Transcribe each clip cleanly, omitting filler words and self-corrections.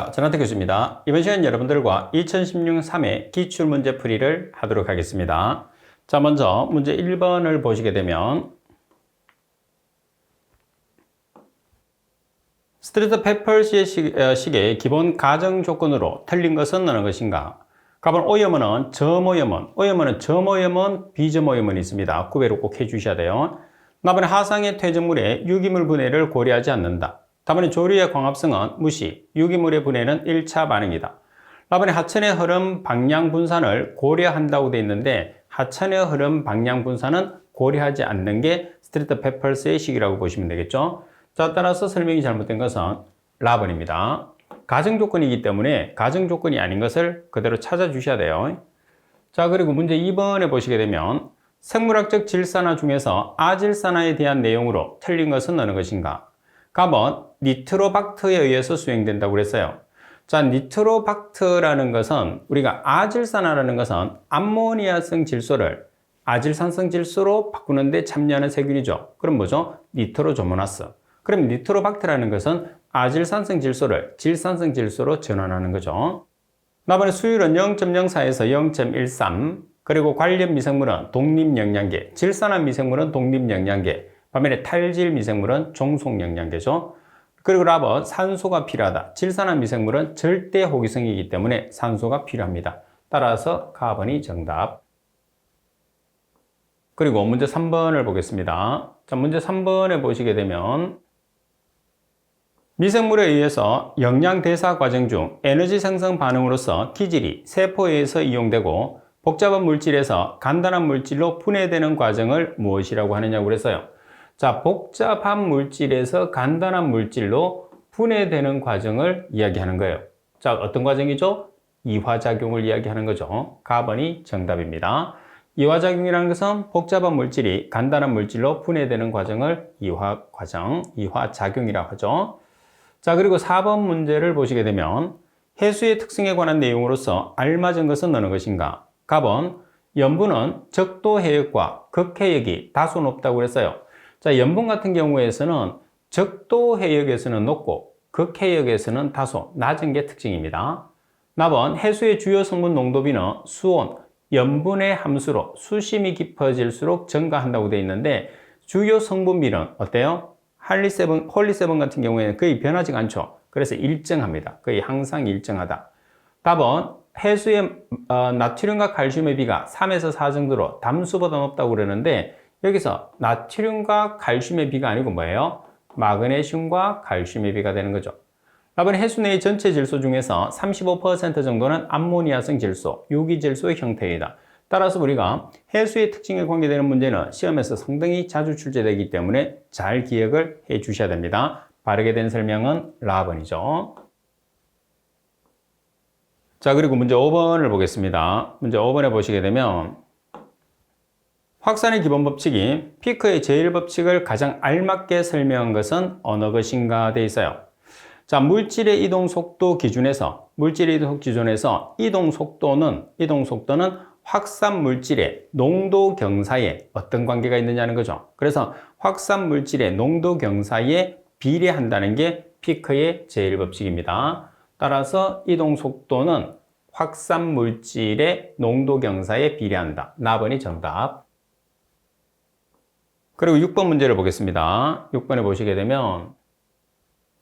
안녕하십니까. 전한태 교수입니다. 이번 시간 여러분들과 2016 3회 기출문제 풀이를 하도록 하겠습니다. 자, 먼저 문제 1번을 보시게 되면 스트리트 페펄스의 식의 기본 가정 조건으로 틀린 것은 어느 것인가? 가번 오염원은 점오염원, 오염원은 점오염원, 비점오염원이 있습니다. 구별을 꼭 해주셔야 돼요. 나번에 하상의 퇴적물의 유기물 분해를 고려하지 않는다. 다번에 조류의 광합성은 무시, 유기물의 분해는 1차 반응이다. 나번에 하천의 흐름 방향 분산을 고려한다고 되어 있는데 하천의 흐름 방향 분산은 고려하지 않는 게 스트리트 페펄스의 식이라고 보시면 되겠죠. 자, 따라서 설명이 잘못된 것은 라번입니다. 가정 조건이기 때문에 가정 조건이 아닌 것을 그대로 찾아주셔야 돼요. 자, 그리고 문제 2번에 보시게 되면 생물학적 질산화 중에서 아질산화에 대한 내용으로 틀린 것은 어느 것인가? 가번 니트로박터에 의해서 수행된다고 그랬어요. 자, 니트로박터라는 것은 우리가 아질산화라는 것은 암모니아성 질소를 아질산성 질소로 바꾸는데 참여하는 세균이죠. 그럼 뭐죠? 니트로조모나스. 그럼 니트로박터라는 것은 아질산성 질소를 질산성 질소로 전환하는 거죠. 나번에 수율은 0.04에서 0.13, 그리고 관련 미생물은 독립영양계, 질산화 미생물은 독립영양계, 반면에 탈질 미생물은 종속영양계죠. 그리고 라번 산소가 필요하다. 질산화 미생물은 절대 호기성이기 때문에 산소가 필요합니다. 따라서 가번이 정답. 그리고 문제 3번을 보겠습니다. 자, 문제 3번에 보시게 되면 미생물에 의해서 영양대사 과정 중 에너지 생성 반응으로서 기질이 세포에 의해서 이용되고 복잡한 물질에서 간단한 물질로 분해되는 과정을 무엇이라고 하느냐고 그랬어요. 자, 복잡한 물질에서 간단한 물질로 분해되는 과정을 이야기하는 거예요. 자, 어떤 과정이죠? 이화작용을 이야기하는 거죠. 가번이 정답입니다. 이화작용이라는 것은 복잡한 물질이 간단한 물질로 분해되는 과정을 이화과정, 이화작용이라고 하죠. 자, 그리고 4번 문제를 보시게 되면 해수의 특성에 관한 내용으로서 알맞은 것은 어느 것인가? 가번, 염분은 적도 해역과 극해역이 다소 높다고 그랬어요. 자, 염분 같은 경우에서는 적도 해역에서는 높고 극해역에서는 다소 낮은 게 특징입니다. 나번, 해수의 주요 성분 농도비는 수온, 염분의 함수로 수심이 깊어질수록 증가한다고 되어 있는데 주요 성분비는 어때요? 홀리세븐 같은 경우에는 거의 변하지가 않죠. 그래서 일정합니다. 거의 항상 일정하다. 답은 해수의 나트륨과 칼슘의 비가 3에서 4 정도로 담수보다 높다고 그러는데 여기서 나트륨과 칼슘의 비가 아니고 뭐예요? 마그네슘과 칼슘의 비가 되는 거죠. 답은 해수 내의 전체 질소 중에서 35% 정도는 암모니아성 질소, 유기질소의 형태이다. 따라서 우리가 해수의 특징에 관계되는 문제는 시험에서 상당히 자주 출제되기 때문에 잘 기억을 해 주셔야 됩니다. 바르게 된 설명은 라번이죠. 자, 그리고 문제 5번을 보겠습니다. 문제 5번에 보시게 되면 확산의 기본 법칙인 피크의 제일 법칙을 가장 알맞게 설명한 것은 어느 것인가 돼 있어요. 자, 물질의 이동 속도 기준에서 이동 속도는 확산 물질의 농도 경사에 어떤 관계가 있느냐는 거죠. 그래서 확산 물질의 농도 경사에 비례한다는 게 피크의 제일 법칙입니다. 따라서 이동 속도는 확산 물질의 농도 경사에 비례한다. 나번이 정답. 그리고 6번 문제를 보겠습니다. 6번에 보시게 되면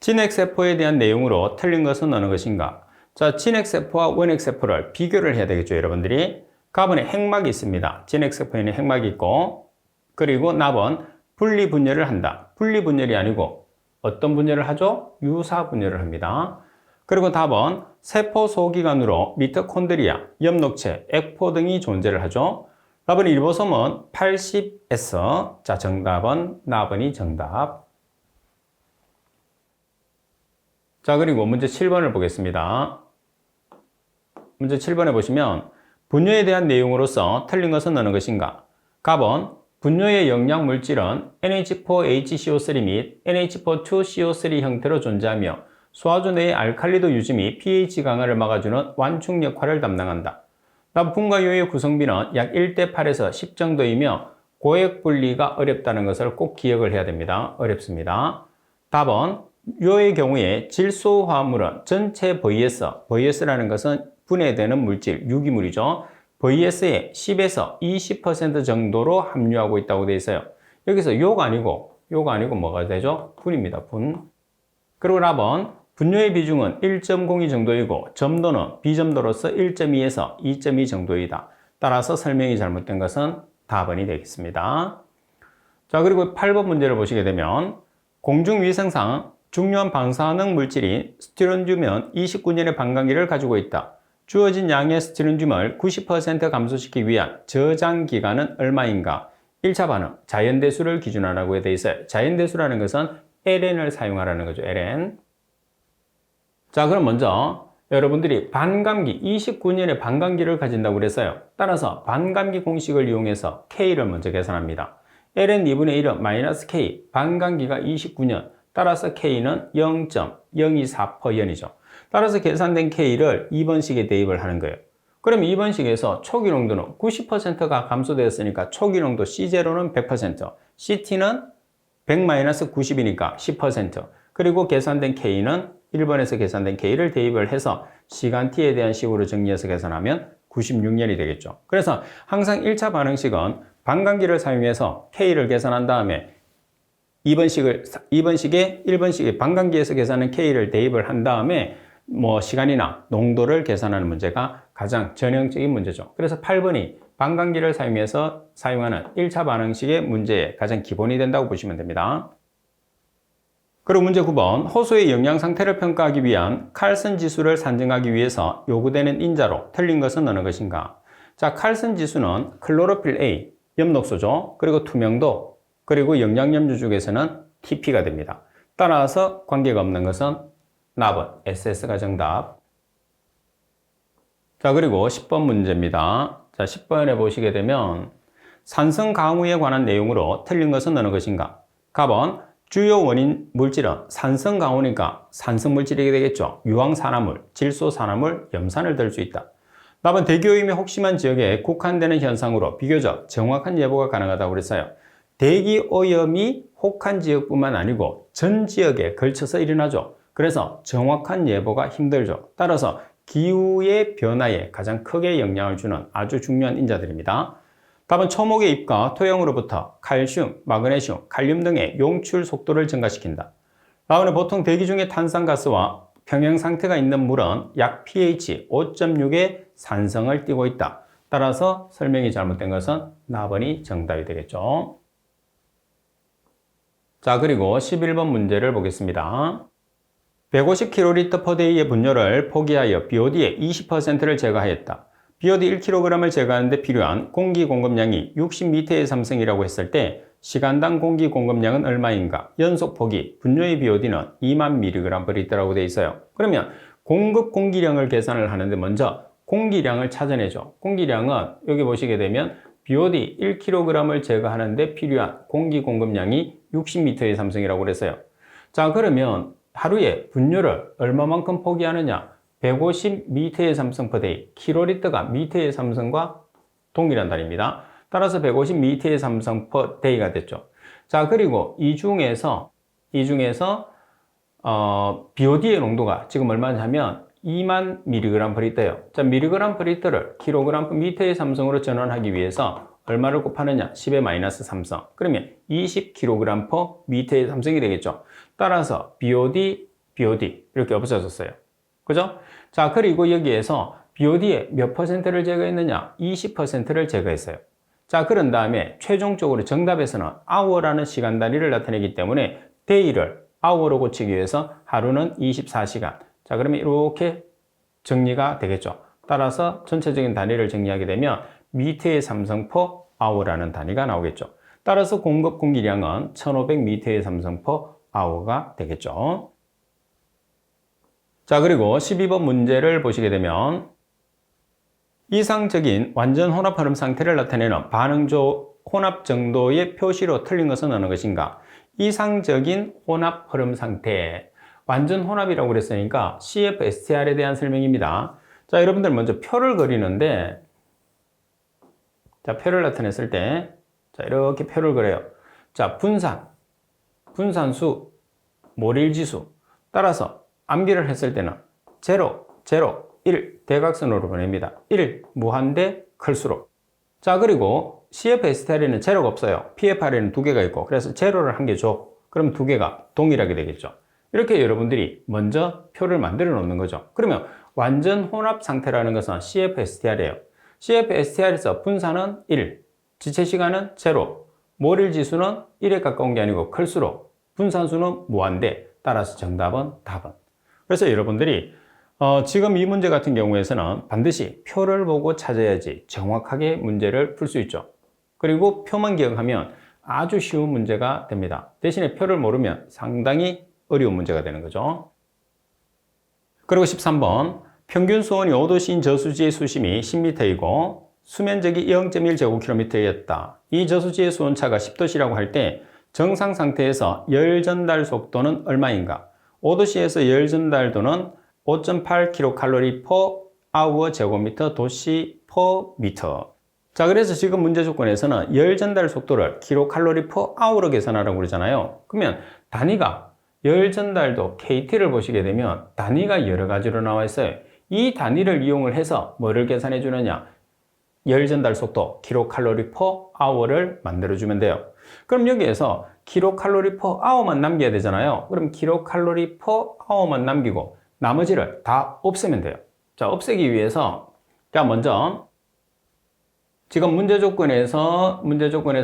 진핵세포에 대한 내용으로 틀린 것은 어느 것인가? 자, 진핵세포와 원핵세포를 비교를 해야 되겠죠, 여러분들이. 가번에 핵막이 있습니다. 진핵세포에는 핵막이 있고, 그리고 나번 분리분열을 한다. 분리분열이 아니고 어떤 분열을 하죠? 유사분열을 합니다. 그리고 답은 세포 소기관으로 미토콘드리아, 엽록체, 액포 등이 존재를 하죠. 답은 일보솜은 80S. 자, 정답은 나번이 정답. 자, 그리고 문제 7번을 보겠습니다. 문제 7번에 보시면 분뇨에 대한 내용으로서 틀린 것은 어느 것인가? 가번, 분뇨의 영양 물질은 NH4HCO3 및 NH4,2CO3 형태로 존재하며 소화조 내의 알칼리도 유지 및 pH 강화를 막아주는 완충 역할을 담당한다. 분과 요의 구성비는 약 1:8에서 10 정도이며 고액 분리가 어렵다는 것을 꼭 기억을 해야 됩니다. 어렵습니다. 답은 요의 경우에 질소 화합물은 전체 VS라는 것은 분해되는 물질, 유기물이죠. VS의 10에서 20% 정도로 함유하고 있다고 되어 있어요. 여기서 요가 아니고 뭐가 되죠? 분입니다. 분. 그리고 4번, 분뇨의 비중은 1.02 정도이고 점도는 비점도로서 1.2에서 2.2 정도이다. 따라서 설명이 잘못된 것은 답번이 되겠습니다. 자, 그리고 8번 문제를 보시게 되면 공중위생상 중요한 방사능 물질이 스티론듐은 29년의 반감기를 가지고 있다. 주어진 양의 스티론듐을 90% 감소시키기 위한 저장 기간은 얼마인가? 1차 반응, 자연대수를 기준하라고 되어 있어요. 자연대수라는 것은 LN을 사용하라는 거죠. LN. 자, 그럼 먼저 여러분들이 반감기, 29년의 반감기를 가진다고 그랬어요. 따라서 반감기 공식을 이용해서 K를 먼저 계산합니다. LN 2분의 1은 마이너스 K, 반감기가 29년, 따라서 K는 0.024%연이죠. 따라서 계산된 K를 2번식에 대입을 하는 거예요. 그럼 2번식에서 초기 농도는 90%가 감소되었으니까 초기 농도 C0는 100%, CT는 100-90이니까 10%, 그리고 계산된 K는 1번에서 계산된 K를 대입을 해서 시간 T에 대한 식으로 정리해서 계산하면 96년이 되겠죠. 그래서 항상 1차 반응식은 반감기를 사용해서 K를 계산한 다음에 2번식에 1번식에 반감기에서 계산한 K를 대입을 한 다음에 시간이나 농도를 계산하는 문제가 가장 전형적인 문제죠. 그래서 8번이 반감기를 사용해서 사용하는 1차 반응식의 문제의 가장 기본이 된다고 보시면 됩니다. 그리고 문제 9번, 호수의 영양 상태를 평가하기 위한 칼슨 지수를 산정하기 위해서 요구되는 인자로 틀린 것은 어느 것인가? 자, 칼슨 지수는 클로로필 A, 엽록소죠. 그리고 투명도, 그리고 영양염류 중에서는 TP가 됩니다. 따라서 관계가 없는 것은 나번 SS가 정답. 자, 그리고 10번 문제입니다. 자, 10번에 보시게 되면 산성 강우에 관한 내용으로 틀린 것은 어느 것인가? 가번 주요 원인 물질은 산성 강우니까 산성 물질이 되겠죠. 유황산화물, 질소산화물, 염산을 들 수 있다. 답은 대기오염이 혹심한 지역에 국한되는 현상으로 비교적 정확한 예보가 가능하다고 그랬어요. 대기오염이 혹한 지역뿐만 아니고 전 지역에 걸쳐서 일어나죠. 그래서 정확한 예보가 힘들죠. 따라서 기후의 변화에 가장 크게 영향을 주는 아주 중요한 인자들입니다. 답은 초목의 잎과 토양으로부터 칼슘, 마그네슘, 칼륨 등의 용출 속도를 증가시킨다. 다음은 보통 대기 중에 탄산가스와 평형 상태가 있는 물은 약 pH 5.6의 산성을 띠고 있다. 따라서 설명이 잘못된 것은 나번이 정답이 되겠죠. 자, 그리고 11번 문제를 보겠습니다. 150kl/day의 분뇨를 포기하여 BOD의 20%를 제거하였다. BOD 1kg을 제거하는데 필요한 공기 공급량이 60m의 삼성이라고 했을 때 시간당 공기 공급량은 얼마인가? 연속 포기, 분뇨의 BOD는 2만 mg/L라고 되어 있어요. 그러면 공급 공기량을 계산을 하는데 먼저 공기량을 찾아내죠. 공기량은 여기 보시게 되면 BOD 1kg을 제거하는데 필요한 공기 공급량이 60m의 삼성이라고 그랬어요. 자, 그러면 하루에 분뇨를 얼마만큼 포기하느냐? 150m의 삼성 per day, 킬로리터가 미터의 삼성과 동일한 단위입니다. 따라서 150m의 삼성 per day가 됐죠. 자, 그리고 이 중에서 BOD의 농도가 지금 얼마냐면 2만 mg/L예요. 자, mg/L를 kg/m의 삼성으로 전환하기 위해서 얼마를 곱하느냐? 10의 마이너스 3성. 그러면 20kg/m의 삼성이 되겠죠. 따라서 BOD 이렇게 없어졌어요. 그죠? 자, 그리고 여기에서 BOD의 몇 퍼센트를 제거했느냐? 20%를 제거했어요. 자, 그런 다음에 최종적으로 정답에서는 hour라는 시간 단위를 나타내기 때문에 day를 hour로 고치기 위해서 하루는 24시간. 자, 그러면 이렇게 정리가 되겠죠. 따라서 전체적인 단위를 정리하게 되면 미터의 삼성 per hour라는 단위가 나오겠죠. 따라서 공급 공기량은 1500m의 삼성 per hour가 되겠죠. 자, 그리고 12번 문제를 보시게 되면 이상적인 완전 혼합 흐름 상태를 나타내는 반응조 혼합 정도의 표시로 틀린 것은 어느 것인가? 이상적인 혼합 흐름 상태. 완전 혼합이라고 그랬으니까 CFSTR에 대한 설명입니다. 자, 여러분들 먼저 표를 그리는데, 자, 표를 나타냈을 때, 자, 이렇게 표를 그려요. 자, 분산수, 모릴지수. 따라서 암기를 했을 때는 0, 0, 1 대각선으로 보냅니다. 1 무한대 클수록. 자, 그리고 CF-STR에는 제로가 없어요. PFR에는 두 개가 있고, 그래서 제로를 한 개 줘. 그럼 두 개가 동일하게 되겠죠. 이렇게 여러분들이 먼저 표를 만들어 놓는 거죠. 그러면 완전 혼합 상태라는 것은 CF-STR이에요. CF-STR에서 분산은 1, 지체 시간은 0, 몰일 지수는 1에 가까운 게 아니고 클수록, 분산수는 무한대. 따라서 정답은 답은. 그래서 여러분들이 지금 이 문제 같은 경우에서는 반드시 표를 보고 찾아야지 정확하게 문제를 풀 수 있죠. 그리고 표만 기억하면 아주 쉬운 문제가 됩니다. 대신에 표를 모르면 상당히 어려운 문제가 되는 거죠. 그리고 13번 평균 수온이 5도씨인 저수지의 수심이 10m이고 수면적이 0.1제곱킬로미터였다. 이 저수지의 수온차가 10도씨라고 할 때 정상 상태에서 열 전달 속도는 얼마인가? 5도씨에서 열 전달도는 5.8kcal per hour 제곱미터 도씨 per meter. 자, 그래서 지금 문제 조건에서는 열 전달 속도를 kcal per hour로 계산하라고 그러잖아요. 그러면 단위가 열 전달도 KT를 보시게 되면 단위가 여러 가지로 나와 있어요. 이 단위를 이용을 해서 뭐를 계산해 주느냐? 열 전달 속도 kcal per hour를 만들어 주면 돼요. 그럼 여기에서 kcal per hour만 남겨야 되잖아요. 그럼 kcal per hour만 남기고 나머지를 다 없애면 돼요. 자, 없애기 위해서 자, 먼저 지금 문제 조건에서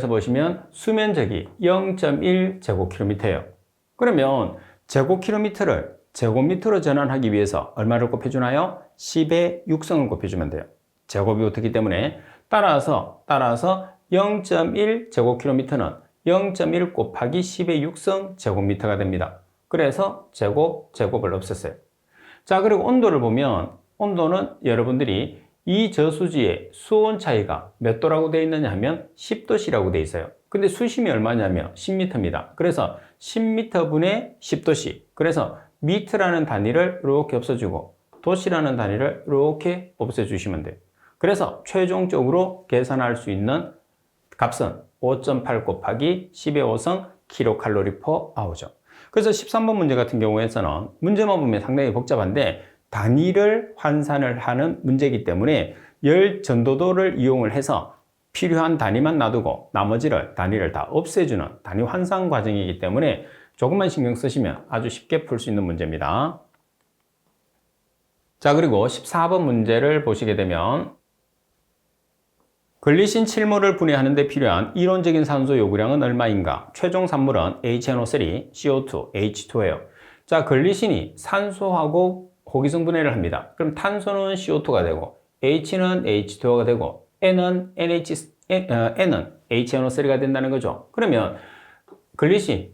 보시면 수면적이 0.1제곱킬로미터예요. 그러면 제곱킬로미터를 제곱미터로 전환하기 위해서 얼마를 곱해주나요? 10의 6성을 곱해주면 돼요. 제곱이 붙었기 때문에 따라서 0.1제곱킬로미터는 0.1 곱하기 10의 6성 제곱미터가 됩니다. 그래서 제곱을 없앴어요. 자, 그리고 온도를 보면 온도는 여러분들이 이 저수지의 수온 차이가 몇 도라고 되어 있느냐 하면 10도씨라고 되어 있어요. 근데 수심이 얼마냐면 10m입니다. 그래서 10m분의 10도씨. 그래서 미터라는 단위를 이렇게 없애주고 도시라는 단위를 이렇게 없애주시면 돼요. 그래서 최종적으로 계산할 수 있는 값은 5.8 곱하기 10의 5성 kcal per hour죠. 그래서 13번 문제 같은 경우에서는 문제만 보면 상당히 복잡한데 단위를 환산을 하는 문제이기 때문에 열 전도도를 이용을 해서 필요한 단위만 놔두고 나머지를 단위를 다 없애주는 단위 환산 과정이기 때문에 조금만 신경 쓰시면 아주 쉽게 풀 수 있는 문제입니다. 자, 그리고 14번 문제를 보시게 되면 글리신 7몰을 분해하는 데 필요한 이론적인 산소 요구량은 얼마인가? 최종 산물은 HNO3, CO2, H2예요. 자, 글리신이 산소하고 호기성 분해를 합니다. 그럼 탄소는 CO2가 되고 H는 H2가 되고 N은 HNO3가 된다는 거죠. 그러면 글리신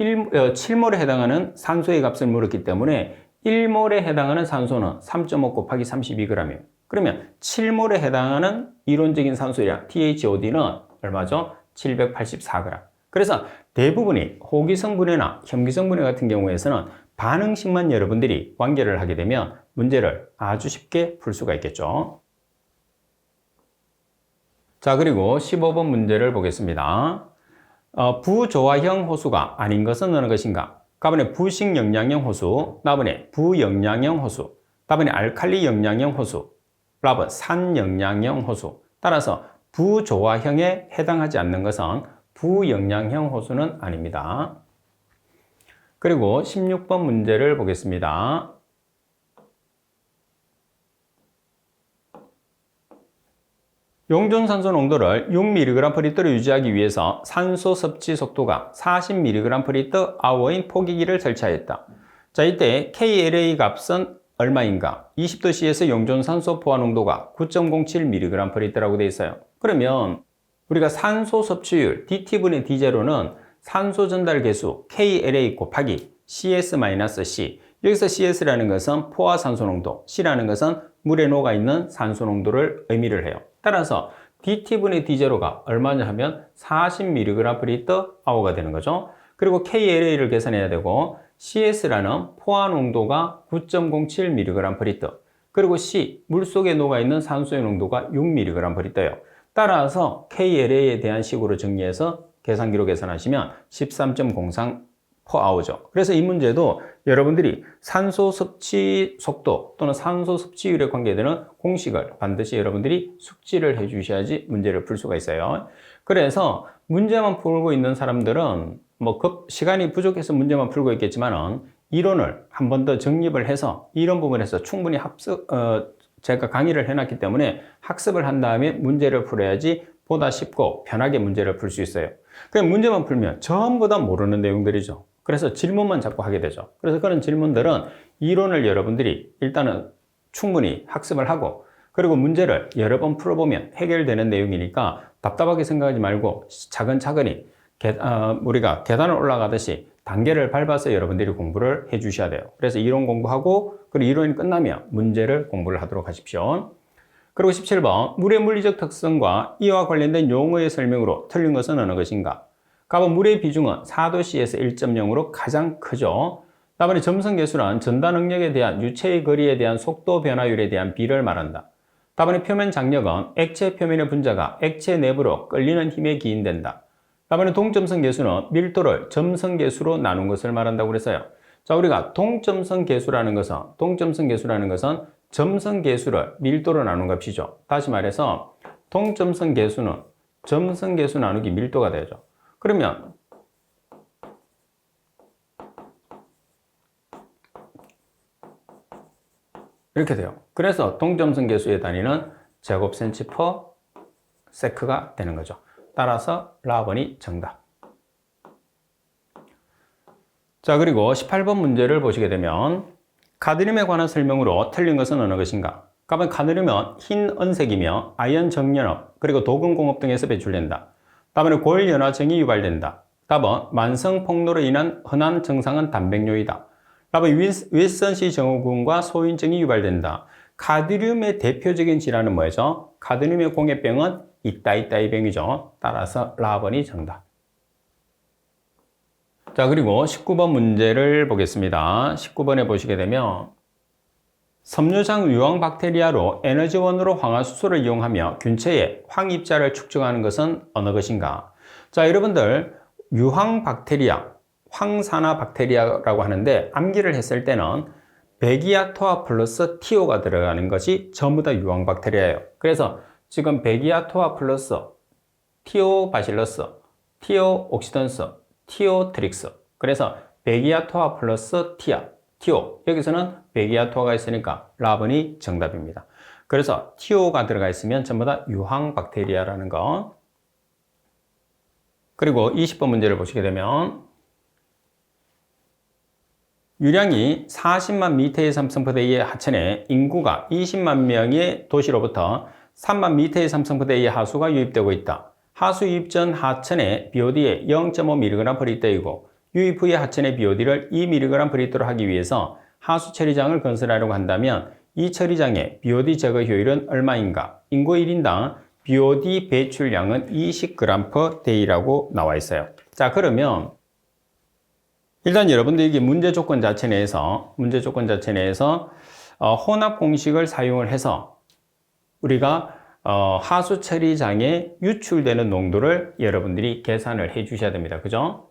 7몰에 해당하는 산소의 값을 물었기 때문에 1몰에 해당하는 산소는 3.5 곱하기 32g이에요. 그러면 7몰에 해당하는 이론적인 산소량 THOD는 얼마죠? 784g. 그래서 대부분이 호기성 분해나 혐기성 분해 같은 경우에서는 반응식만 여러분들이 완결을 하게 되면 문제를 아주 쉽게 풀 수가 있겠죠. 자, 그리고 15번 문제를 보겠습니다. 부조화형 호수가 아닌 것은 어느 것인가? 답번에 부식 영양형 호수, 답번에 부영양형 호수, 답번에 알칼리 영양형 호수, 답은 산영양형 호수. 따라서 부조화형에 해당하지 않는 것은 부영양형 호수는 아닙니다. 그리고 16번 문제를 보겠습니다. 용존산소 농도를 6mg/L로 유지하기 위해서 산소 섭취 속도가 40mg/H인 포기기를 설치하였다. 자, 이때 KLA 값은 얼마인가? 20도씨에서 용존산소 포화 농도가 9.07mg/L라고 되어 있어요. 그러면 우리가 산소 섭취율 DT분의 D0는 산소 전달 개수 KLA 곱하기 CS-C. 여기서 CS라는 것은 포화 산소 농도, C라는 것은 물에 녹아 있는 산소 농도를 의미를 해요. 따라서 DT분의 D0가 얼마냐 하면 40mg/H가 되는 거죠. 그리고 KLA를 계산해야 되고 CS라는 포화 농도가 9.07mg/L. 그리고 C, 물속에 녹아있는 산소의 농도가 6mg/L예요. 따라서 KLA에 대한 식으로 정리해서 계산기로 계산하시면 13.03 per hour죠. 그래서 이 문제도 여러분들이 산소 섭취 속도 또는 산소 섭취율에 관계되는 공식을 반드시 여러분들이 숙지를 해 주셔야지 문제를 풀 수가 있어요. 그래서 문제만 풀고 있는 사람들은 시간이 부족해서 문제만 풀고 있겠지만은 이론을 한 번 더 정립을 해서 이런 부분에서 충분히 제가 강의를 해놨기 때문에 학습을 한 다음에 문제를 풀어야지 보다 쉽고 편하게 문제를 풀 수 있어요. 그냥 문제만 풀면 전부 다 모르는 내용들이죠. 그래서 질문만 자꾸 하게 되죠. 그래서 그런 질문들은 이론을 여러분들이 일단은 충분히 학습을 하고 그리고 문제를 여러 번 풀어보면 해결되는 내용이니까 답답하게 생각하지 말고 차근차근히 우리가 계단을 올라가듯이 단계를 밟아서 여러분들이 공부를 해 주셔야 돼요. 그래서 이론 공부하고 그리고 이론이 끝나면 문제를 공부를 하도록 하십시오. 그리고 17번 물의 물리적 특성과 이와 관련된 용어의 설명으로 틀린 것은 어느 것인가? 답은 물의 비중은 4도씨에서 1.0으로 가장 크죠. 답은 점성계수란 전달 능력에 대한 유체의 거리에 대한 속도 변화율에 대한 비를 말한다. 답은 표면 장력은 액체 표면의 분자가 액체 내부로 끌리는 힘에 기인된다. 답은 동점성계수는 밀도를 점성계수로 나눈 것을 말한다고 그랬어요. 자, 우리가 동점성계수라는 것은 점성계수를 밀도로 나눈 값이죠. 다시 말해서 동점성계수는 점성계수 나누기 밀도가 되죠. 그러면 이렇게 돼요. 그래서 동점성계수의 단위는 제곱센치 퍼 세크가 되는 거죠. 따라서 라번이 정답. 자, 그리고 18번 문제를 보시게 되면 카드뮴에 관한 설명으로 틀린 것은 어느 것인가? 답은 카드뮴은 흰 은색이며 아연 정연업 그리고 도금공업 등에서 배출된다. 답은 골연화증이 유발된다. 답은 만성 폭로로 인한 흔한 증상은 단백뇨이다. 답은 윌슨씨 증후군과 소인증이 유발된다. 카드뮴의 대표적인 질환은 뭐죠? 카드뮴의 공해병은 이따이 병이죠. 따라서 라번이 정답. 자, 그리고 19번 문제를 보겠습니다. 19번에 보시게 되면 섬유장 유황박테리아로 에너지원으로 황화수소를 이용하며 균체의 황입자를 축적하는 것은 어느 것인가? 자, 여러분들 유황박테리아, 황산화박테리아라고 하는데 암기를 했을 때는 베기아토아 플러스 티오가 들어가는 것이 전부 다 유황박테리아예요. 그래서 지금 베기아토아 플러스 티오바실러스, 티오옥시던스, 티오트릭스. 그래서 베기아토아 플러스 티오. 여기서는 베기아토아가 있으니까 라번이 정답입니다. 그래서 티오가 들어가 있으면 전부 다 유황박테리아라는 거. 그리고 20번 문제를 보시게 되면 유량이 40만 미터의 삼성포대의 하천에 인구가 20만 명의 도시로부터 3만 미터의 삼성포대의 하수가 유입되고 있다. 하수 유입 전 하천의 BOD에 0.5mg/L이고 유입 후의 하천의 BOD를 2mg/L로 하기 위해서 하수 처리장을 건설하려고 한다면 이 처리장의 BOD 제거 효율은 얼마인가? 인구 1인당 BOD 배출량은 20g/day라고 나와 있어요. 자, 그러면 일단 여러분들 이게 문제 조건 자체 내에서 혼합 공식을 사용을 해서 우리가 하수 처리장에 유출되는 농도를 여러분들이 계산을 해 주셔야 됩니다. 그죠?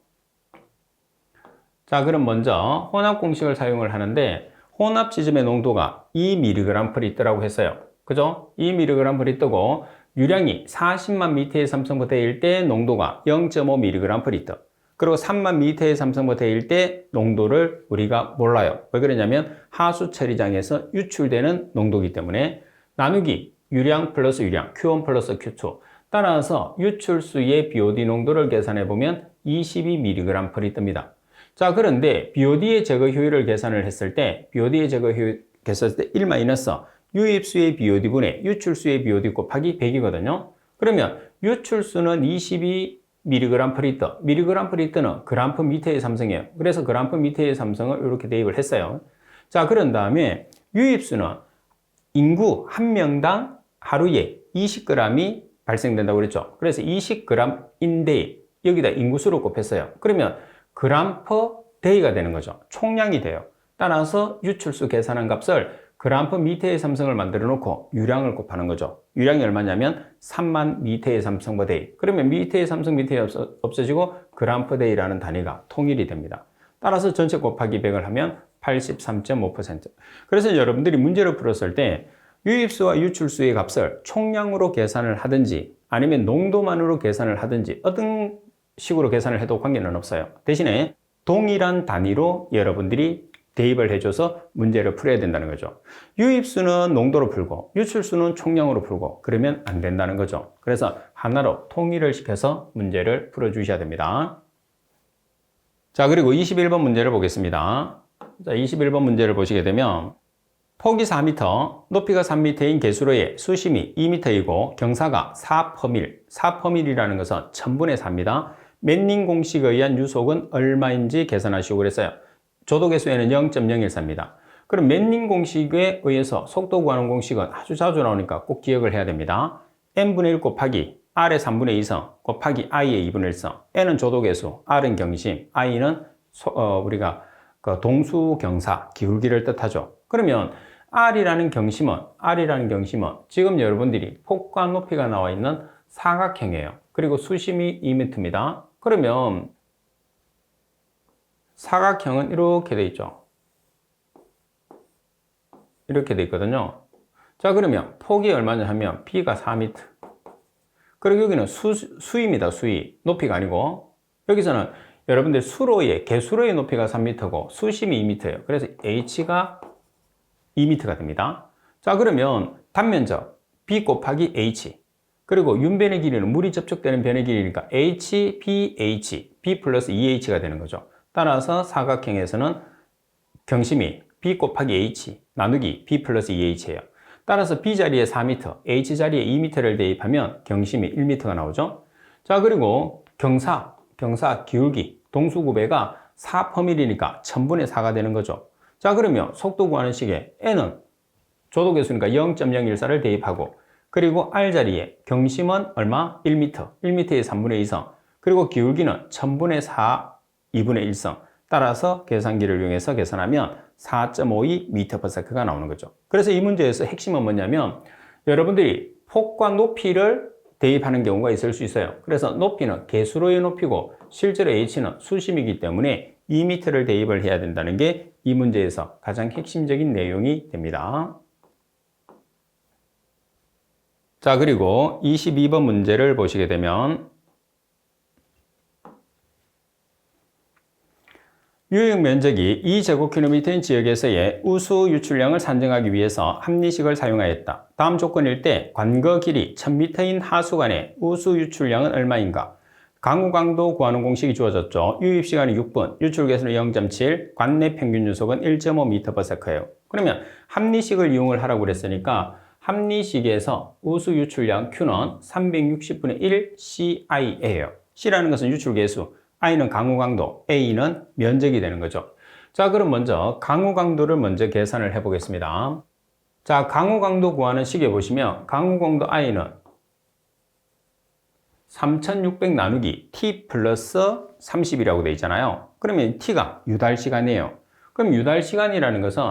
자, 그럼 먼저 혼합 공식을 사용을 하는데 혼합 지점의 농도가 2mg/L라고 했어요. 그죠? 2mg/L고 유량이 40만 미터의 삼성포대일 때 농도가 0.5mg/L. 그리고 3만 미터의 삼성포대일 때 농도를 우리가 몰라요. 왜 그러냐면 하수 처리장에서 유출되는 농도이기 때문에 나누기 유량 플러스 유량, Q1 플러스 Q2. 따라서 유출수의 BOD 농도를 계산해 보면 22mg/L이 뜹니다. 자, 그런데 BOD의 제거 효율을 계산을 했을 때 계산했을 때 1 마이너스 유입수의 BOD분의 유출수의 BOD 곱하기 100이거든요. 그러면 유출수는 22mg/L, mg/L는 g/m의 삼성이에요. 그래서 g/m의 삼성을 이렇게 대입을 했어요. 자, 그런 다음에 유입수는 인구 한 명당 하루에 20g이 발생된다고 그랬죠. 그래서 20g인데 여기다 인구수로 곱했어요. 그러면 g/day가 되는 거죠. 총량이 돼요. 따라서 유출수 계산한 값을 g/m의 삼성을 만들어 놓고 유량을 곱하는 거죠. 유량이 얼마냐면 3만 미터의 삼성per day. 그러면 미터의 삼성 미터에 없어지고 g/day라는 단위가 통일이 됩니다. 따라서 전체 곱하기 100을 하면 83.5%. 그래서 여러분들이 문제를 풀었을 때 유입수와 유출수의 값을 총량으로 계산을 하든지 아니면 농도만으로 계산을 하든지 어떤 식으로 계산을 해도 관계는 없어요. 대신에 동일한 단위로 여러분들이 대입을 해줘서 문제를 풀어야 된다는 거죠. 유입수는 농도로 풀고 유출수는 총량으로 풀고 그러면 안 된다는 거죠. 그래서 하나로 통일을 시켜서 문제를 풀어주셔야 됩니다. 자, 그리고 21번 문제를 보겠습니다. 자, 21번 문제를 보시게 되면 폭이 4m, 높이가 3m인 개수로의 수심이 2m이고 경사가 4퍼밀, 4퍼밀이라는 것은 1000분의 4입니다. 맨닝 공식에 의한 유속은 얼마인지 계산하시고 그랬어요. 조도계수에는 0.014입니다. 그럼 맨닝 공식에 의해서 속도 구하는 공식은 아주 자주 나오니까 꼭 기억을 해야 됩니다. n분의 1 곱하기 r의 3분의 2성 곱하기 i의 2분의 1성. n은 조도계수, r은 경심, i는 우리가 그 동수경사, 기울기를 뜻하죠. 그러면 R이라는 경심은 지금 여러분들이 폭과 높이가 나와 있는 사각형이에요. 그리고 수심이 2m입니다. 그러면 사각형은 이렇게 돼 있죠. 이렇게 돼 있거든요. 자, 그러면 폭이 얼마냐 하면 B가 4m. 그리고 여기는 수입니다. 수위. 높이가 아니고. 여기서는 여러분들 개수로의 높이가 3m고 수심이 2m예요. 그래서 H가 2m가 됩니다. 자, 그러면 단면적 B 곱하기 H 그리고 윤변의 길이는 물이 접촉되는 변의 길이니까 H, BH, B 플러스 2H가 되는 거죠. 따라서 사각형에서는 경심이 B 곱하기 H 나누기 B 플러스 2H예요. 따라서 B 자리에 4m, H 자리에 2m를 대입하면 경심이 1m가 나오죠. 자, 그리고 경사 기울기 동수구배가 4퍼밀이니까 1000분의 4가 되는 거죠. 자, 그러면 속도 구하는 식에 n은 조도계수니까 0.014를 대입하고 그리고 r 자리에 경심은 얼마? 1m, 1m의 3분의 2성 그리고 기울기는 1000분의 4, 2분의 1성 따라서 계산기를 이용해서 계산하면 4.52m/s가 나오는 거죠. 그래서 이 문제에서 핵심은 뭐냐면 여러분들이 폭과 높이를 대입하는 경우가 있을 수 있어요. 그래서 높이는 개수로의 높이고 실제로 h는 수심이기 때문에 2m를 대입을 해야 된다는 게 이 문제에서 가장 핵심적인 내용이 됩니다. 자, 그리고 22번 문제를 보시게 되면 유역 면적이 2제곱킬로미터인 지역에서의 우수 유출량을 산정하기 위해서 합리식을 사용하였다. 다음 조건일 때 관거 길이 1000m인 하수관의 우수 유출량은 얼마인가? 강우 강도 구하는 공식이 주어졌죠. 유입 시간은 6분, 유출 개수는 0.7, 관내 평균 유속은 1.5m/s예요. 그러면 합리식을 이용을 하라고 그랬으니까 합리식에서 우수 유출량 Q는 360분의 1 CI예요. C라는 것은 유출 개수, I는 강우 강도, A는 면적이 되는 거죠. 자, 그럼 먼저 강우 강도를 먼저 계산을 해 보겠습니다. 자, 강우 강도 구하는 식에 보시면 강우 강도 I는 3600 나누기 T 플러스 30이라고 되어 있잖아요. 그러면 T가 유달 시간이에요. 그럼 유달 시간이라는 것은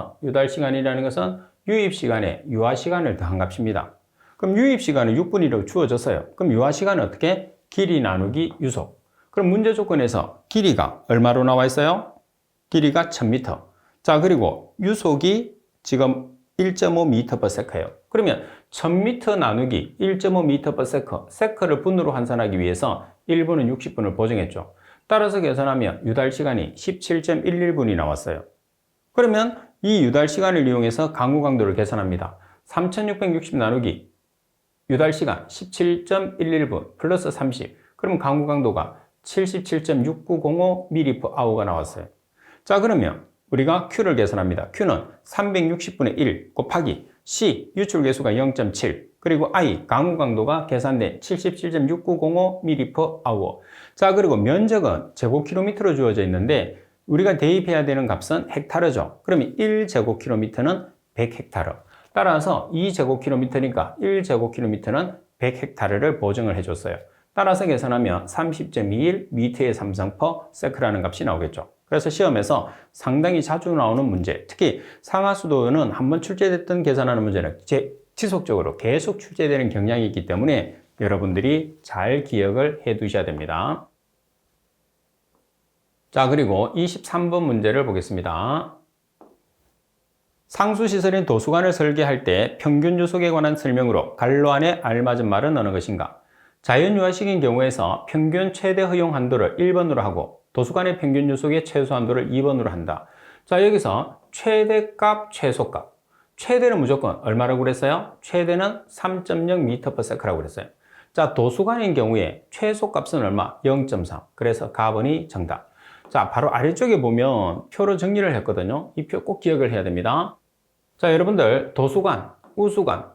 유입 시간에 유화 시간을 더한 값입니다. 그럼 유입 시간은 6분이라고 주어졌어요. 그럼 유화 시간은 어떻게? 길이 나누기 유속. 그럼 문제 조건에서 길이가 얼마로 나와 있어요? 길이가 1000m. 자, 그리고 유속이 지금 1.5m/s예요. 그러면 1000m 나누기 1.5m/s, 세크를 분으로 환산하기 위해서 1분은 60분을 보정했죠. 따라서 계산하면 유달 시간이 17.11분이 나왔어요. 그러면 이 유달 시간을 이용해서 강우 강도를 계산합니다. 3660 나누기 유달 시간 17.11분 플러스 30. 그러면 강우 강도가 77.6905mPh가 나왔어요. 자, 그러면 우리가 Q를 계산합니다. Q는 360분의 1 곱하기 C, 유출 개수가 0.7, 그리고 I, 강우 강도가 계산된 77.6905mPh. 자, 그리고 면적은 제곱킬로미터로 주어져 있는데 우리가 대입해야 되는 값은 헥타르죠. 그러면 1제곱킬로미터는 100헥타르. 따라서 2제곱킬로미터니까 1제곱킬로미터는 100헥타르를 보정을 해줬어요. 따라서 계산하면 30.21 m의 3성/s라는 값이 나오겠죠. 그래서 시험에서 상당히 자주 나오는 문제, 특히 상하수도는 한번 출제됐던 계산하는 문제는 지속적으로 계속 출제되는 경향이 있기 때문에 여러분들이 잘 기억을 해 두셔야 됩니다. 자, 그리고 23번 문제를 보겠습니다. 상수시설인 도수관을 설계할 때 평균 유속에 관한 설명으로 갈로 안에 알맞은 말은 어느 것인가? 자연유화식인 경우에서 평균 최대 허용 한도를 1번으로 하고 도수관의 평균 유속의 최소 한도를 2번으로 한다. 자, 여기서 최대값, 최소값. 최대는 무조건 얼마라고 그랬어요? 최대는 3.0m/s라고 그랬어요. 자, 도수관인 경우에 최소값은 얼마? 0.3. 그래서 가번이 정답. 자, 바로 아래쪽에 보면 표로 정리를 했거든요. 이 표 꼭 기억을 해야 됩니다. 자, 여러분들 도수관, 우수관,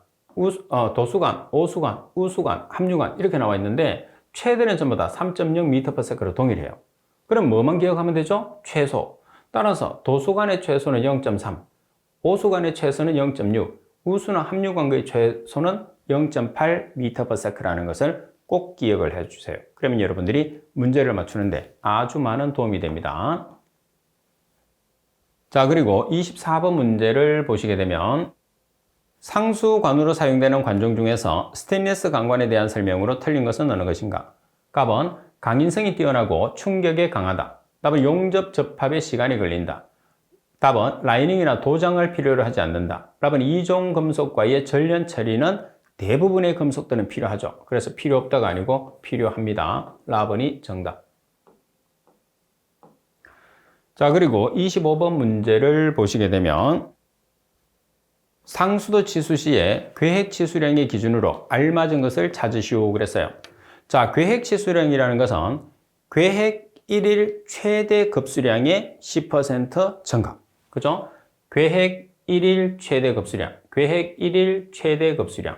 도수관, 오수관, 우수관, 함유관 이렇게 나와 있는데 최대는 전부 다 3.0m/s로 동일해요. 그럼 뭐만 기억하면 되죠? 최소. 따라서 도수관의 최소는 0.3, 오수관의 최소는 0.6, 우수나 함유관의 최소는 0.8m/s라는 것을 꼭 기억을 해주세요. 그러면 여러분들이 문제를 맞추는데 아주 많은 도움이 됩니다. 자, 그리고 24번 문제를 보시게 되면 상수관으로 사용되는 관종 중에서 스테인리스 강관에 대한 설명으로 틀린 것은 어느 것인가? 답은 강인성이 뛰어나고 충격에 강하다. 답은 용접 접합에 시간이 걸린다. 답은 라이닝이나 도장을 필요로 하지 않는다. 답은 이종 금속과의 전련 처리는 대부분의 금속들은 필요하죠. 그래서 필요 없다가 아니고 필요합니다. 라번이 정답. 자, 그리고 25번 문제를 보시게 되면 상수도 치수 시에 계획 치수량의 기준으로 알맞은 것을 찾으시오 그랬어요. 자, 계획 치수량이라는 것은 계획 1일 최대 급수량의 10% 증가. 그죠? 계획 1일 최대 급수량. 계획 1일 최대 급수량.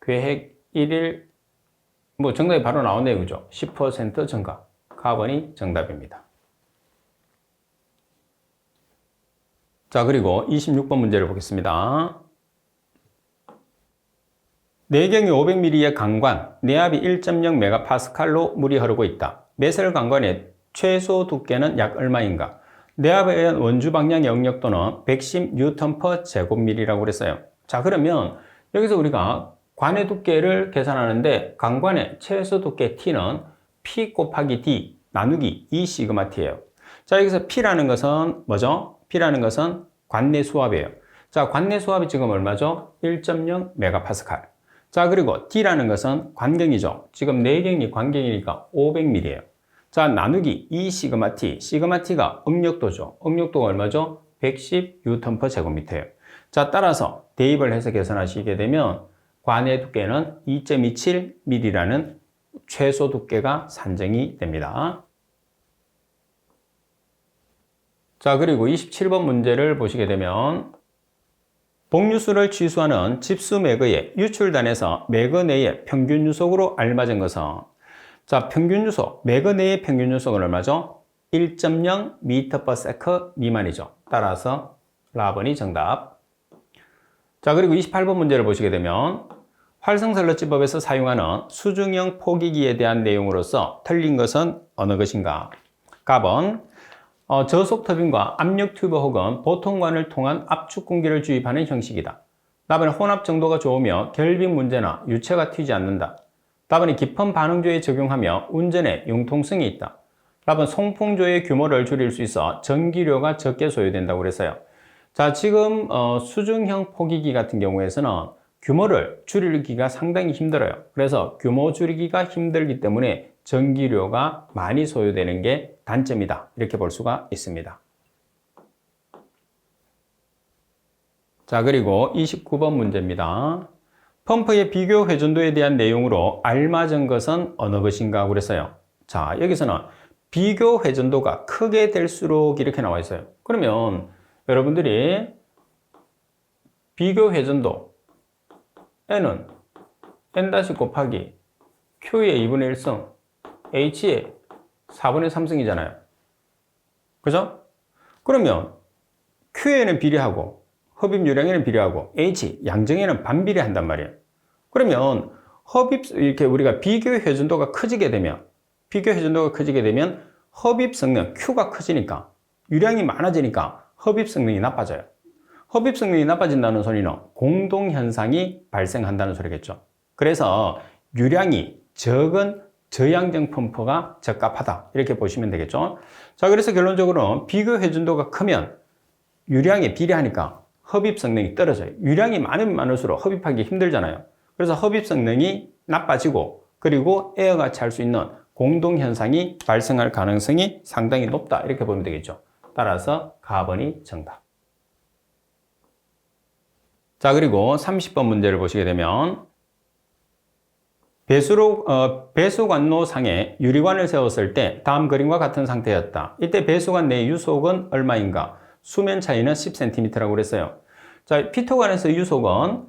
계획 1일 뭐 정답이 바로 나오네요. 그죠? 10% 증가. 가번이 정답입니다. 자, 그리고 26번 문제를 보겠습니다. 내경이 500ml의 강관, 내압이 1.0MPa로 물이 흐르고 있다. 매설 강관의 최소 두께는 약 얼마인가? 내압에 의한 원주 방향 영역도는 110N/제곱ml라고 그랬어요. 자, 그러면 여기서 우리가 관의 두께를 계산하는데 강관의 최소 두께 T는 P 곱하기 D 나누기 2시그마 T예요. 자, 여기서 P라는 것은 뭐죠? P라는 것은 관내 수압이에요. 자, 관내 수압이 지금 얼마죠? 1.0MPa. 자, 그리고 D라는 것은 관경이죠. 지금 내경이 관경이니까 500ml예요. 자, 나누기 2시그마 T. 시그마 T가 응력도죠. 응력도가 얼마죠? 110Nm/제곱미터예요. 자, 따라서 대입을 해서 계산하시게 되면 관의 두께는 2.27mm라는 최소 두께가 산정이 됩니다. 자, 그리고 27번 문제를 보시게 되면 복류수를 취수하는 집수 매거의 유출단에서 매거 내의 평균 유속으로 알맞은 것은 자, 평균 유속, 매거 내의 평균 유속은 얼마죠? 1.0m/s 미만이죠. 따라서 라번이 정답. 자, 그리고 28번 문제를 보시게 되면 활성설러지법에서 사용하는 수중형 포기기에 대한 내용으로서 틀린 것은 어느 것인가? 답은 저속 터빈과 압력 튜브 혹은 보통관을 통한 압축 공기를 주입하는 형식이다. 답은 혼합 정도가 좋으며 결빙 문제나 유체가 튀지 않는다. 답은 깊은 반응조에 적용하며 운전에 융통성이 있다. 답은 송풍조의 규모를 줄일 수 있어 전기료가 적게 소요된다고 그랬어요. 자, 지금 수중형 포기기 같은 경우에서는 규모를 줄이기가 상당히 힘들어요. 그래서 규모 줄이기가 힘들기 때문에 전기료가 많이 소요되는 게 단점이다. 이렇게 볼 수가 있습니다. 자, 그리고 29번 문제입니다. 펌프의 비교 회전도에 대한 내용으로 알맞은 것은 어느 것인가 그랬어요. 자, 여기서는 비교 회전도가 크게 될수록 이렇게 나와 있어요. 그러면 여러분들이 비교 회전도 N은 N- 곱하기 Q의 2분의 1승 H의 4분의 3승이잖아요. 그죠? 그러면 Q에는 비례하고 흡입 요량에는 비례하고 H 양정에는 반비례한단 말이에요. 그러면 이렇게 우리가 비교 회전도가 커지게 되면 흡입 성능 Q가 커지니까 유량이 많아지니까 흡입 성능이 나빠져요. 흡입 성능이 나빠진다는 소리는 공동 현상이 발생한다는 소리겠죠. 그래서 유량이 적은 저양정 펌프가 적합하다. 이렇게 보시면 되겠죠. 자, 그래서 결론적으로 비교 회전도가 크면 유량에 비례하니까 흡입 성능이 떨어져요. 유량이 많으면 많을수록 흡입하기 힘들잖아요. 그래서 흡입 성능이 나빠지고 그리고 에어가 찰 수 있는 공동 현상이 발생할 가능성이 상당히 높다. 이렇게 보면 되겠죠. 따라서 가번이 정답. 자, 그리고 30번 문제를 보시게 되면 배수관로상에 유리관을 세웠을 때 다음 그림과 같은 상태였다. 이때 배수관 내 유속은 얼마인가? 수면 차이는 10cm라고 그랬어요. 자, 피토관에서 유속은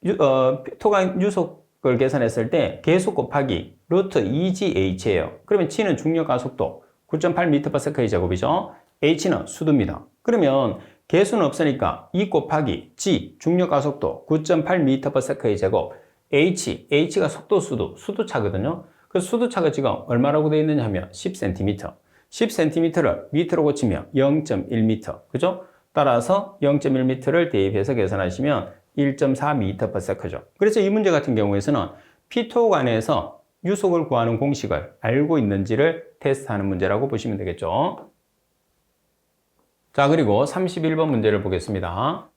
피토관 유속을 계산했을 때 계수 곱하기 루트 2GH예요. 그러면 G는 중력 가속도 9.8m/s의 제곱이죠. H는 수도입니다. 그러면 계수는 없으니까 2 곱하기 G 중력 가속도 9.8m/s의 제곱 H가 속도 수도차거든요. 그 수도차가 지금 얼마라고 되어 있느냐 하면 10cm. 10cm를 미터로 고치면 0.1m. 그죠? 따라서 0.1m를 대입해서 계산하시면 1.4m/s죠. 그래서 이 문제 같은 경우에서는 피토관에서 유속을 구하는 공식을 알고 있는지를 테스트하는 문제라고 보시면 되겠죠. 자, 그리고 31번 문제를 보겠습니다.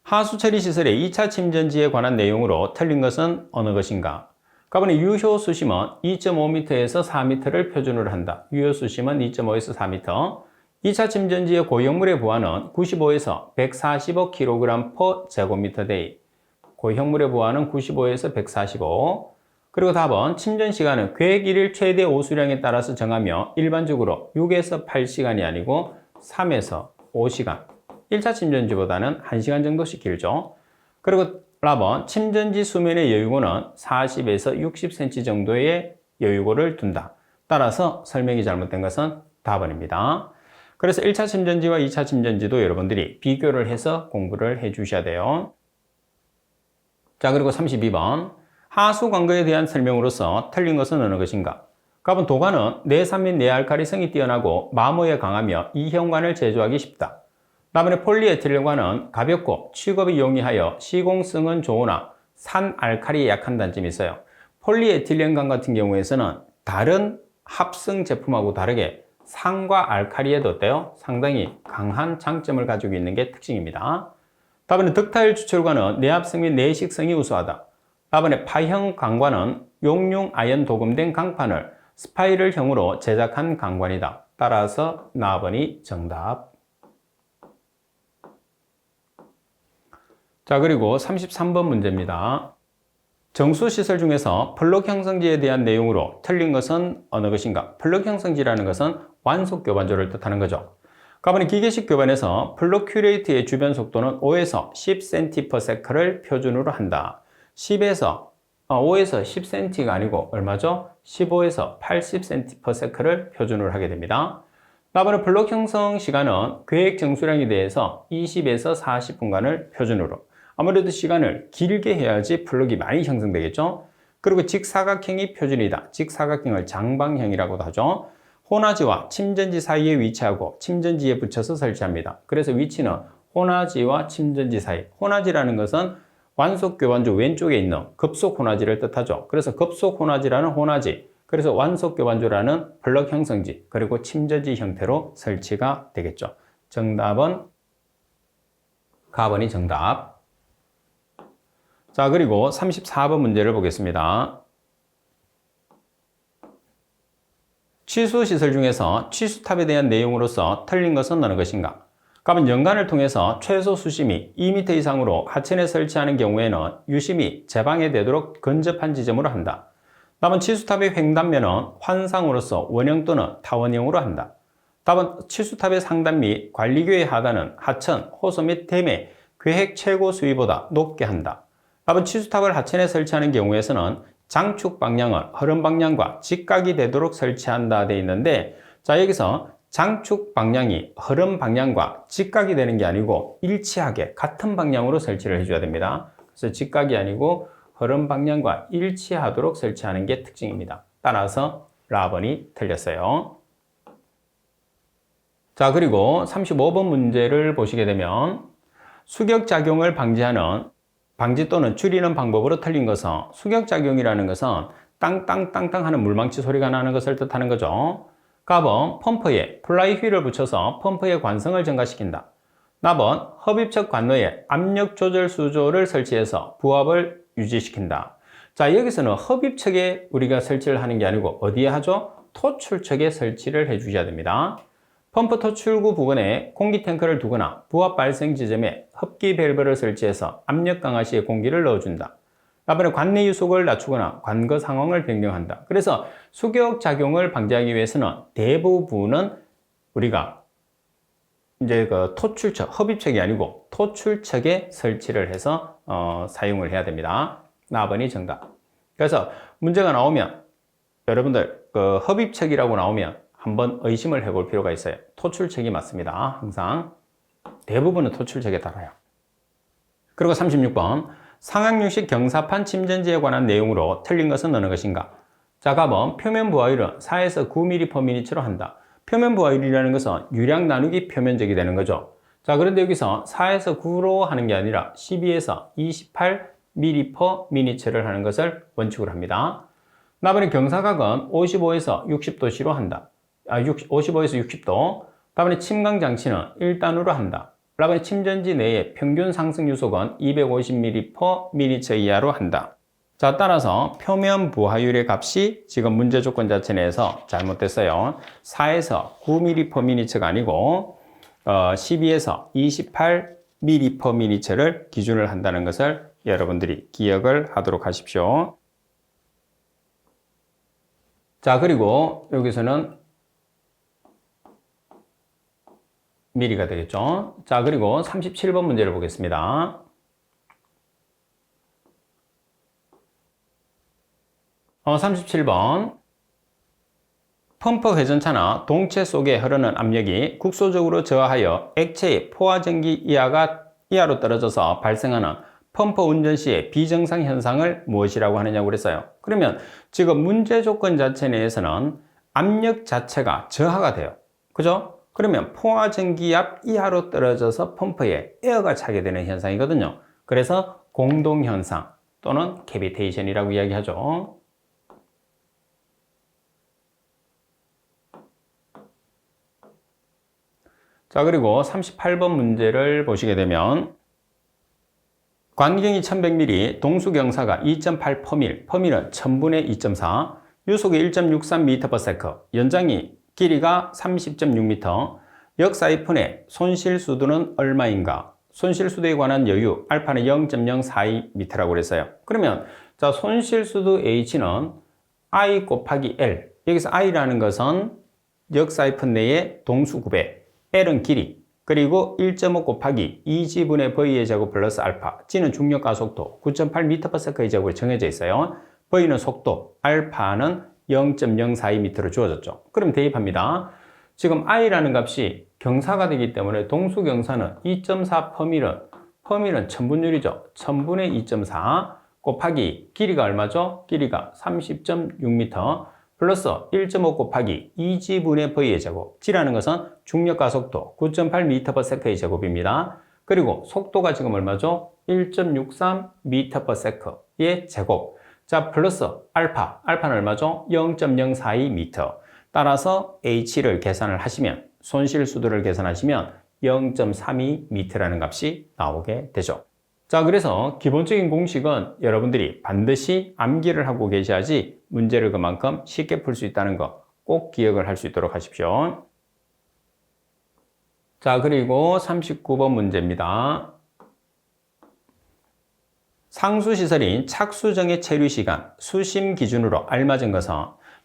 하수 처리 시설의 2차 침전지에 관한 내용으로 틀린 것은 어느 것인가? 가번에 유효 수심은 2.5m에서 4m를 표준으로 한다. 유효 수심은 2.5에서 4m. 2차 침전지의 고형물의 부하는 95에서 145kg/제곱미터 데이. 고형물의 부하는 95에서 145. 그리고 답은 침전 시간은 계획 1일 최대 오수량에 따라서 정하며 일반적으로 6에서 8시간이 아니고 3에서 5시간. 1차 침전지보다는 1시간 정도씩 길죠. 그리고 라번 침전지 수면의 여유고는 40에서 60cm 정도의 여유고를 둔다. 따라서 설명이 잘못된 것은 답은입니다. 그래서 1차 침전지와 2차 침전지도 여러분들이 비교를 해서 공부를 해 주셔야 돼요. 자, 그리고 32번 하수 광거에 대한 설명으로서 틀린 것은 어느 것인가? 가번 도관은 내산 및 내알칼리성이 뛰어나고 마모에 강하며 이 현관을 제조하기 쉽다. 다음에 폴리에틸렌관은 가볍고 취급이 용이하여 시공성은 좋으나 산알칼리에 약한 단점이 있어요. 폴리에틸렌관 같은 경우에서는 다른 합성 제품하고 다르게 산과 알칼리에도 어때요? 상당히 강한 장점을 가지고 있는 게 특징입니다. 다음에 덕타일 주철관은 내합성 및 내식성이 우수하다. 다음에 파형 강관은 용융 아연 도금된 강판을 스파이럴형으로 제작한 강관이다. 따라서 나번이 정답. 자, 그리고 33번 문제입니다. 정수시설 중에서 플럭 형성지에 대한 내용으로 틀린 것은 어느 것인가? 플럭 형성지라는 것은 완속 교반조를 뜻하는 거죠. 가번에 기계식 교반에서 플럭 큐레이트의 주변 속도는 5에서 10cm/s를 표준으로 한다. 5에서 10cm가 아니고 얼마죠? 15에서 80cm/s를 표준으로 하게 됩니다. 다음으로 플럭 형성 시간은 계획 정수량에 대해서 20에서 40분간을 표준으로. 아무래도 시간을 길게 해야지 플럭이 많이 형성되겠죠. 그리고 직사각형이 표준이다. 직사각형을 장방형이라고도 하죠. 호나지와 침전지 사이에 위치하고 침전지에 붙여서 설치합니다. 그래서 위치는 호나지와 침전지 사이. 호나지라는 것은 완속 교반조 왼쪽에 있는 급속 호나지를 뜻하죠. 그래서 급속 호나지라는 호나지, 그래서 완속 교반조라는 플럭 형성지, 그리고 침전지 형태로 설치가 되겠죠. 정답은 가번이 정답. 자, 그리고 34번 문제를 보겠습니다. 취수시설 중에서 취수탑에 대한 내용으로서 틀린 것은 어느 것인가? 가번 연관을 통해서 최소 수심이 2m 이상으로 하천에 설치하는 경우에는 유심히 제방에 되도록 근접한 지점으로 한다. 답은 취수탑의 횡단면은 환상으로서 원형 또는 타원형으로 한다. 답은 취수탑의 상단 및 관리교의 하단은 하천, 호수 및 댐의 계획 최고 수위보다 높게 한다. 답은 취수탑을 하천에 설치하는 경우에서는 장축 방향을 흐름 방향과 직각이 되도록 설치한다 되어 있는데, 자, 여기서 장축 방향이 흐름 방향과 직각이 되는 게 아니고 일치하게 같은 방향으로 설치를 해줘야 됩니다. 그래서 직각이 아니고 흐름 방향과 일치하도록 설치하는 게 특징입니다. 따라서 라번이 틀렸어요. 자, 그리고 35번 문제를 보시게 되면 수격작용을 방지 또는 줄이는 방법으로 틀린 것은, 수격작용이라는 것은 땅땅땅땅 하는 물망치 소리가 나는 것을 뜻하는 거죠. 갑은 펌프에 플라이 휠을 붙여서 펌프의 관성을 증가시킨다. 납은 흡입척 관로에 압력 조절 수조를 설치해서 부압을 유지시킨다. 자, 여기서는 흡입척에 우리가 설치를 하는 게 아니고 어디에 하죠? 토출척에 설치를 해 주셔야 됩니다. 펌프 토출구 부근에 공기 탱크를 두거나 부압 발생 지점에 흡기 밸브를 설치해서 압력 강화 시에 공기를 넣어준다. 다음에 관내 유속을 낮추거나 관거 상황을 변경한다. 그래서 수격 작용을 방지하기 위해서는 대부분은 우리가 이제 그 토출척, 흡입척이 아니고 토출척에 설치를 해서 사용을 해야 됩니다. 4번이 정답. 그래서 문제가 나오면 여러분들 그 흡입척이라고 나오면 한번 의심을 해볼 필요가 있어요. 토출척이 맞습니다. 항상 대부분은 토출척에 달아요. 그리고 36번 상항육식 경사판 침전지에 관한 내용으로 틀린 것은 어느 것인가? 자, 답은 표면 부하율은 4에서 9mm/min으로 한다. 표면 부하율이라는 것은 유량 나누기 표면적이 되는 거죠. 자, 그런데 여기서 4에서 9로 하는 게 아니라 12에서 28mm/min를 하는 것을 원칙으로 합니다. 나머지 경사각은 55에서 60도씨로 한다. 55에서 60도. 다음에 침강 장치는 1단으로 한다. 라반의 침전지 내의 평균 상승 유속은 250mm/min 이하로 한다. 자, 따라서 표면 부하율의 값이 지금 문제 조건 자체 내에서 잘못됐어요. 4에서 9mm/min가 아니고 12에서 28mm/min를 기준을 한다는 것을 여러분들이 기억을 하도록 하십시오. 자, 그리고 여기서는 미리가 되겠죠. 자, 그리고 37번 문제를 보겠습니다. 37번 펌프 회전차나 동체 속에 흐르는 압력이 국소적으로 저하하여 액체의 포화전기 이하로 떨어져서 발생하는 펌프 운전 시의 비정상 현상을 무엇이라고 하느냐고 그랬어요. 그러면 지금 문제 조건 자체 내에서는 압력 자체가 저하가 돼요. 그죠? 그러면 포화전기압 이하로 떨어져서 펌프에 에어가 차게 되는 현상이거든요. 그래서 공동현상 또는 캐비테이션이라고 이야기하죠. 자, 그리고 38번 문제를 보시게 되면 관경이 1100mm, 동수경사가 2.8 퍼밀은 1000분의 2.4, 유속이 1.63m/s, 연장이 길이가 30.6m, 역사이픈의 손실수도는 얼마인가? 손실수도에 관한 여유, 알파는 0.042m라고 그랬어요. 그러면 자, 손실수도 H는 I 곱하기 L, 여기서 I라는 것은 역사이픈 내의 동수구배, L은 길이, 그리고 1.5 곱하기 2G분의 V의 제곱 플러스 알파, G는 중력 가속도 9.8m/s의 제곱이 정해져 있어요. V는 속도, 알파는 0.042m로 주어졌죠. 그럼 대입합니다. 지금 I라는 값이 경사가 되기 때문에 동수경사는 2.4 퍼밀은 1000분율이죠. 1000분의 2.4 곱하기 길이가 얼마죠? 길이가 30.6m 플러스 1.5 곱하기 2G분의 V의 제곱. G라는 것은 중력 가속도 9.8m/s의 제곱입니다. 그리고 속도가 지금 얼마죠? 1.63m/s의 제곱. 자, 플러스 알파는 얼마죠? 0.042m. 따라서 H를 계산을 하시면, 손실수도를 계산하시면 0.32m라는 값이 나오게 되죠. 자, 그래서 기본적인 공식은 여러분들이 반드시 암기를 하고 계셔야지 문제를 그만큼 쉽게 풀 수 있다는 거 꼭 기억을 할 수 있도록 하십시오. 자, 그리고 39번 문제입니다. 상수시설인 착수정의 체류시간, 수심 기준으로 알맞은 것은,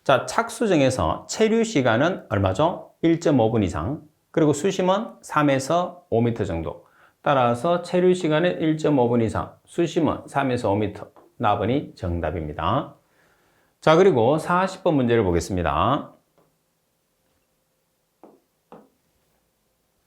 자, 착수정에서 체류시간은 얼마죠? 1.5분 이상. 그리고 수심은 3에서 5m 정도. 따라서 체류시간은 1.5분 이상, 수심은 3에서 5m. 나번이 정답입니다. 자, 그리고 40번 문제를 보겠습니다.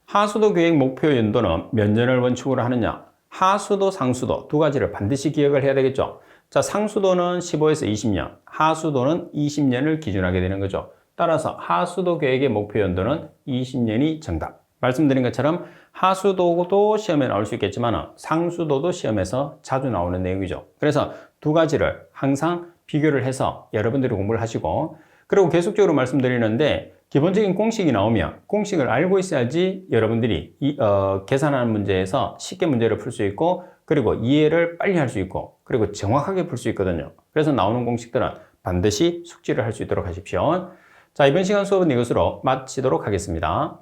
하수도 계획 목표 연도는 몇 년을 원칙으로 하느냐? 하수도, 상수도 두 가지를 반드시 기억을 해야 되겠죠. 자, 상수도는 15에서 20년, 하수도는 20년을 기준하게 되는 거죠. 따라서 하수도 계획의 목표 연도는 20년이 정답. 말씀드린 것처럼 하수도도 시험에 나올 수 있겠지만 상수도도 시험에서 자주 나오는 내용이죠. 그래서 두 가지를 항상 비교를 해서 여러분들이 공부를 하시고, 그리고 계속적으로 말씀드리는데 기본적인 공식이 나오면 공식을 알고 있어야지 여러분들이 계산하는 문제에서 쉽게 문제를 풀 수 있고, 그리고 이해를 빨리 할 수 있고, 그리고 정확하게 풀 수 있거든요. 그래서 나오는 공식들은 반드시 숙지를 할 수 있도록 하십시오. 자, 이번 시간 수업은 이것으로 마치도록 하겠습니다.